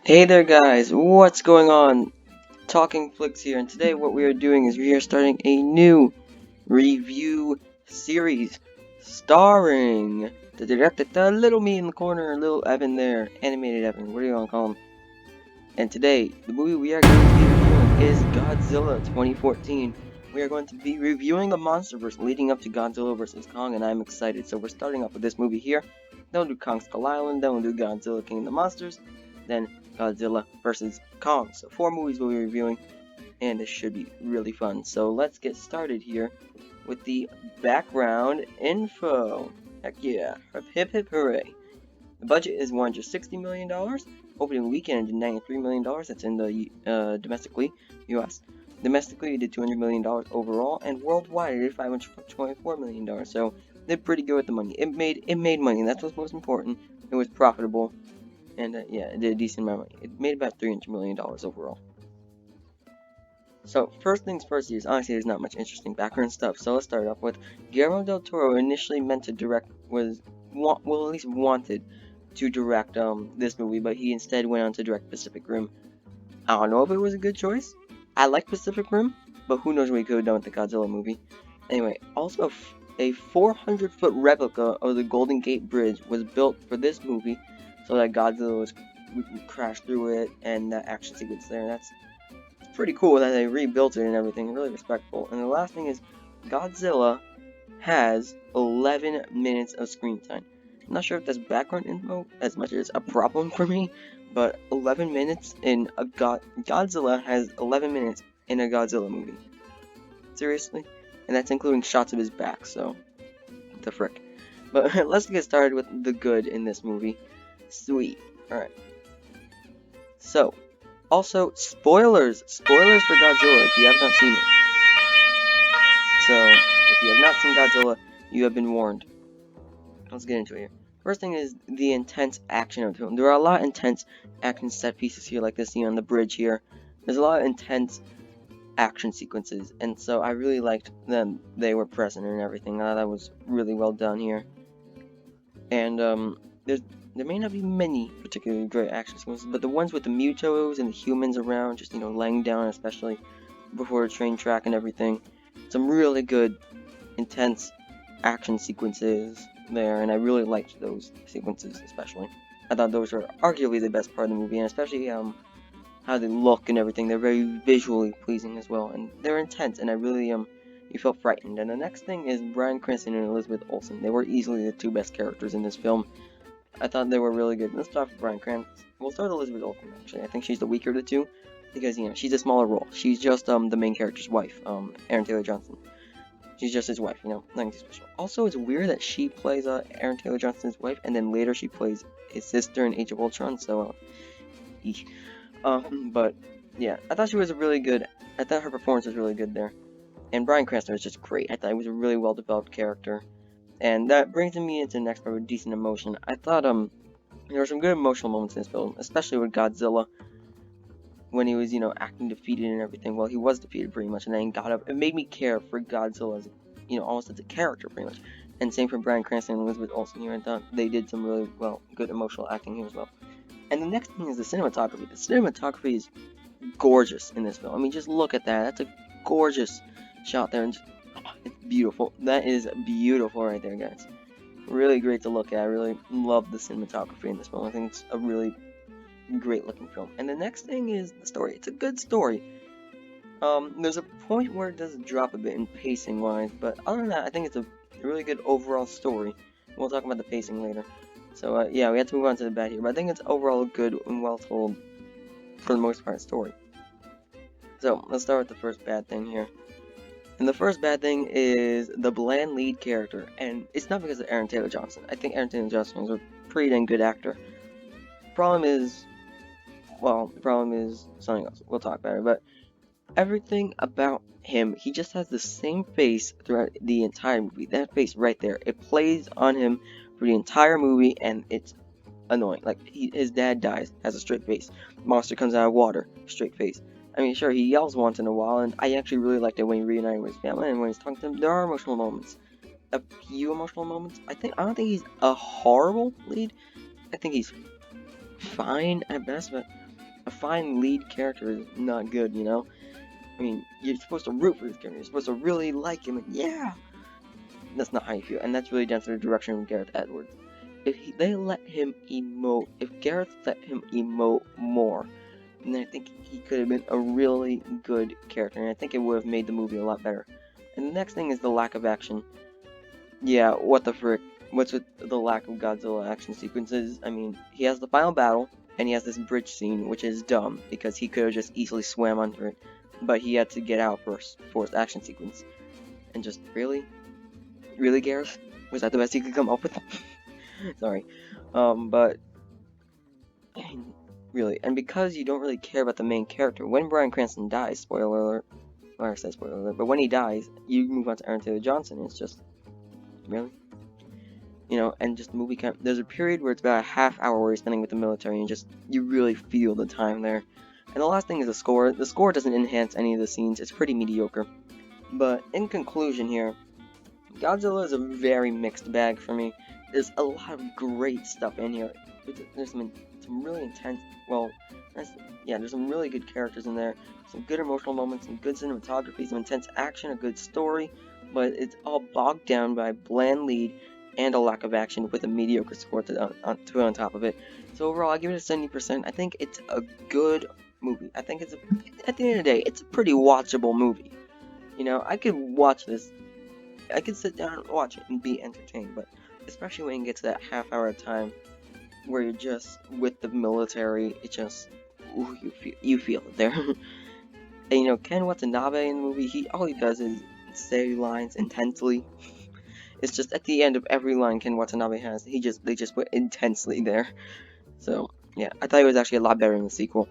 Hey there guys, what's going on? Talking Flicks here, and today what we are doing is we are starting a new review series starring the little me in the corner, little Evan there, animated Evan, what do you want to call him? And today, the movie we are going to be reviewing is Godzilla 2014. We are going to be reviewing the Monsterverse leading up to Godzilla vs. Kong, and I'm excited. So we're starting off with this movie here. Then we'll do Kong Skull Island, then we'll do Godzilla King of the Monsters, then Godzilla vs. Kong. So 4 movies we'll be reviewing, and this should be really fun. So let's get started here with the background info. Heck yeah, hip hip hooray. The budget is $160 million. Opening weekend did $93 million. That's in the domestically, US. Domestically, it did $200 million overall, and worldwide, it did $524 million. So, they did pretty good with the money. It made money, and that's what's most important. It was profitable, and yeah, it did a decent amount of money. It made about $300 million overall. So, first things first is, honestly, there's not much interesting background stuff, so let's start off with Guillermo del Toro initially meant to direct, at least wanted to direct this movie, but he instead went on to direct Pacific Rim. I don't know if it was a good choice. I like Pacific Rim, but who knows what he could have done with the Godzilla movie. Anyway, also a 400-foot replica of the Golden Gate Bridge was built for this movie, so that Godzilla would crash through it, and that action sequence there. That's pretty cool that they rebuilt it and everything. Really respectful. And the last thing is, Godzilla has 11 minutes of screen time. I'm not sure if that's background info as much as a problem for me, but 11 minutes in a Godzilla has 11 minutes in a Godzilla movie. Seriously? And that's including shots of his back, so what the frick. But let's get started with the good in this movie. Sweet. Alright. So, also, spoilers! Spoilers for Godzilla if you have not seen it. So, if you have not seen Godzilla, you have been warned. Let's get into it here. First thing is the intense action of the film. There are a lot of intense action set pieces here, like this scene on the bridge here. There's a lot of intense action sequences, and so I really liked them. They were present and everything. That was really well done here. And there may not be many particularly great action sequences, but the ones with the Mutos and the humans around, just laying down, especially before a train track and everything. Some really good, intense action sequences there, and I really liked those sequences especially. I thought those were arguably the best part of the movie, and especially how they look and everything. They're very visually pleasing as well, and they're intense, and I really you felt frightened. And the next thing is Bryan Cranston and Elizabeth Olsen. They were easily the 2 best characters in this film. I thought they were really good. Let's start with Bryan Cranston. We'll start with Elizabeth Olsen, actually. I think she's the weaker of the 2, because she's a smaller role. She's just the main character's wife, Aaron Taylor Johnson. She's just his wife, nothing too special. Also, it's weird that she plays Aaron Taylor Johnson's wife, and then later she plays his sister in Age of Ultron, so, but, yeah, I thought she was I thought her performance was really good there. And Bryan Cranston was just great. I thought he was a really well-developed character. And that brings me into the next part with decent emotion. I thought, there were some good emotional moments in this film, especially with Godzilla, when he was, acting defeated and everything. Well, he was defeated pretty much, and then he got up. It made me care for Godzilla, as, almost as a character pretty much. And same for Bryan Cranston and Elizabeth Olsen here. I thought they did some really good emotional acting here as well. And the next thing is the cinematography. The cinematography is gorgeous in this film. I mean, just look at that. That's a gorgeous shot there, and it's beautiful. That is beautiful right there, guys. Really great to look at. I really love the cinematography in this film. I think it's a really great looking film. And the next thing is the story. It's a good story. There's a point where it does drop a bit in pacing wise, but other than that, I think it's a really good overall story. We'll talk about the pacing later. So yeah, we have to move on to the bad here, but I think it's overall a good and well told, for the most part, story. So let's start with the first bad thing here. And the first bad thing is the bland lead character, and it's not because of Aaron Taylor Johnson. I think Aaron Taylor Johnson is a pretty dang good actor. The problem is something else. We'll talk about it, but everything about him, he just has the same face throughout the entire movie. That face right there, it plays on him for the entire movie, and it's annoying. Like, his dad dies, has a straight face. Monster comes out of water, straight face. I mean, sure, he yells once in a while, and I actually really liked it when he reunited with his family, and when he's talking to them, there are emotional moments. A few emotional moments. I don't think he's a horrible lead. I think he's fine at best, but a fine lead character is not good, you know? I mean, you're supposed to root for this character, you're supposed to really like him, and yeah! That's not how you feel, and that's really down to the direction of Gareth Edwards. They let him emote, if Gareth let him emote more, then I think he could have been a really good character, and I think it would have made the movie a lot better. And the next thing is the lack of action. Yeah, what the frick? What's with the lack of Godzilla action sequences? I mean, he has the final battle, and he has this bridge scene, which is dumb, because he could have just easily swam under it, but he had to get out first for his action sequence. And just, really? Really, Gareth? Was that the best you could come up with? Sorry. But, I mean, really, and because you don't really care about the main character, when Bryan Cranston dies, spoiler alert, or I said spoiler alert, but when he dies, you move on to Aaron Taylor Johnson, it's just, really? You know, and just the movie there's a period where it's about a half hour where you're spending with the military, and just, you really feel the time there. And the last thing is the score. The score doesn't enhance any of the scenes, it's pretty mediocre. But, in conclusion here, Godzilla is a very mixed bag for me. There's a lot of great stuff in here. There's some really intense, well, there's some really good characters in there, some good emotional moments, some good cinematography, some intense action, a good story, but it's all bogged down by a bland lead and a lack of action with a mediocre score to put on top of it. So overall, I give it a 70%. I think it's a good movie. I think at the end of the day, it's a pretty watchable movie. You know, I could watch this. I could sit down and watch it and be entertained, but especially when you get to that half hour time where you're just with the military, it just, ooh, you feel it there. And you know, Ken Watanabe in the movie, all he does is say lines intensely. It's just at the end of every line Ken Watanabe has, they just put intensely there. So yeah, I thought it was actually a lot better in the sequel.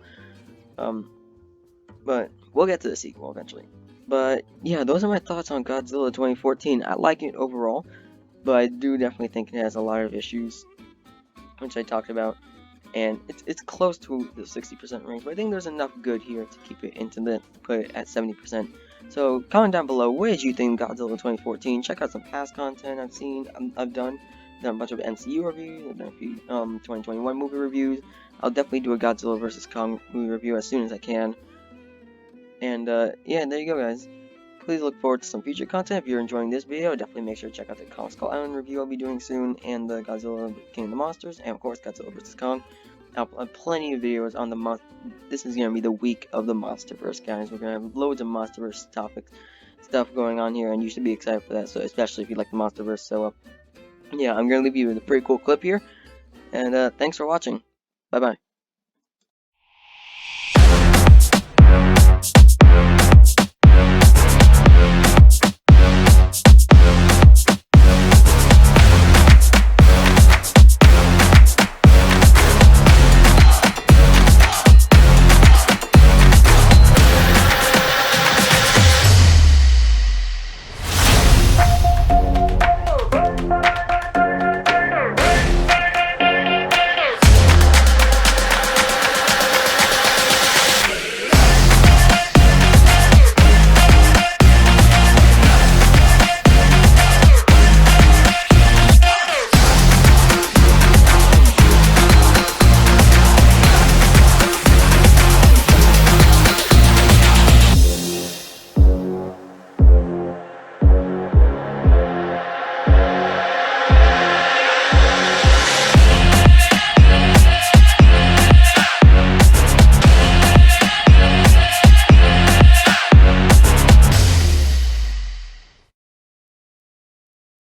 But we'll get to the sequel eventually. But yeah, those are my thoughts on Godzilla 2014. I like it overall, but I do definitely think it has a lot of issues, which I talked about, and it's close to the 60% range, but I think there's enough good here to keep it put it at 70%. So comment down below, what did you think of Godzilla 2014? Check out some past content I've done a bunch of MCU reviews, I've done a few 2021 movie reviews. I'll definitely do a Godzilla vs. Kong movie review as soon as I can. And yeah, there you go, guys. Please look forward to some future content. If you're enjoying this video, definitely make sure to check out the Kong Skull Island review I'll be doing soon, and the Godzilla King of the Monsters, and of course Godzilla vs. Kong. I'll have plenty of videos on this is going to be the week of the Monsterverse, guys. We're going to have loads of Monsterverse stuff going on here, and you should be excited for that, so especially if you like the Monsterverse. So yeah, I'm going to leave you with a pretty cool clip here, and thanks for watching. Bye-bye.